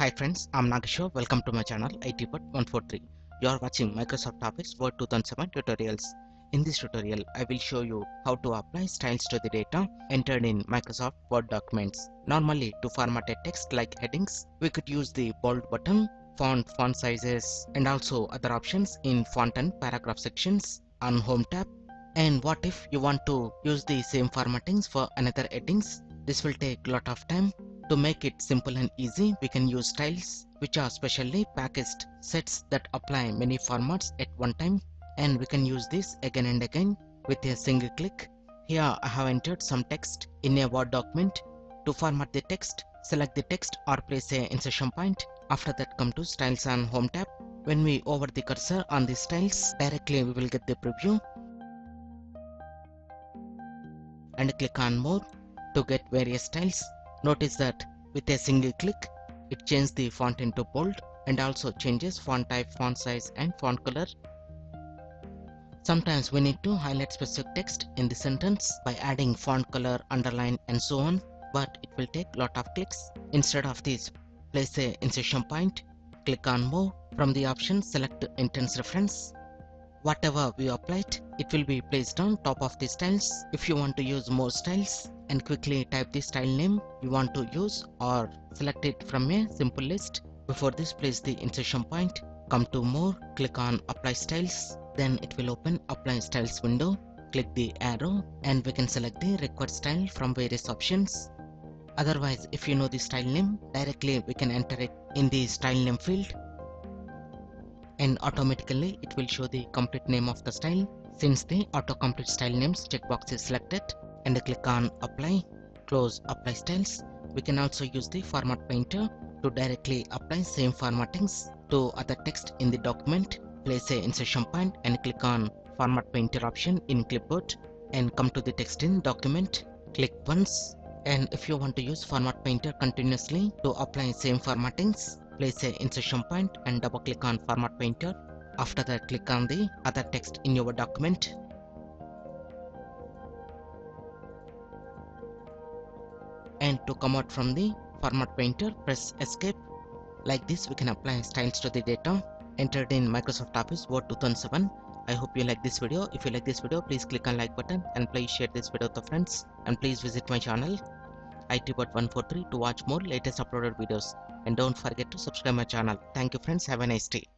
Hi friends, I'm Nageshwar. Welcome to my channel ITbot143. You are watching Microsoft Office Word 2007 tutorials. In this tutorial, I will show you how to apply styles to the data entered in Microsoft Word documents. Normally, to format a text like headings, we could use the bold button, font sizes, and also other options in font and paragraph sections on Home tab. And what if you want to use the same formattings for another headings? This will take a lot of time. To make it simple and easy, we can use styles, which are specially packaged sets that apply many formats at one time, and we can use this again and again with a single click. Here I have entered some text in a Word document. To format the text, select the text or place a insertion point. After that, come to Styles on Home tab. When we hover the cursor on the styles, directly we will get the preview, and click on More to get various styles. Notice that with a single click, it changes the font into bold and also changes font type, font size, and font color. Sometimes we need to highlight specific text in the sentence by adding font color, underline, and so on, but it will take lot of clicks. Instead of this, place a insertion point, click on More. From the option, select Intense Reference. Whatever we applied, it will be placed on top of the styles. If you want to use more styles and quickly type the style name you want to use, or select it from a simple list. Before this, place the insertion point, come to More, click on Apply Styles, then it will open Apply Styles window. Click the arrow and we can select the required style from various options. Otherwise, if you know the style name, directly we can enter it in the style name field, and automatically it will show the complete name of the style. Since the autocomplete style names checkbox is selected, and click on Apply, close Apply Styles. We can also use the Format Painter to directly apply same formattings to other text in the document. Place a insertion point and click on Format Painter option in Clipboard and come to the text in document. Click once, and if you want to use Format Painter continuously to apply same formattings, place a insertion point and double click on Format Painter. After that, click on the other text in your document. And to come out from the Format Painter, press Escape. Like this, we can apply styles to the data entered in Microsoft Office Word 2007. I hope you like this video. If you like this video, please click on like button and please share this video with your friends. And please visit my channel ITbot143 to watch more latest uploaded videos. And don't forget to subscribe my channel. Thank you friends. Have a nice day.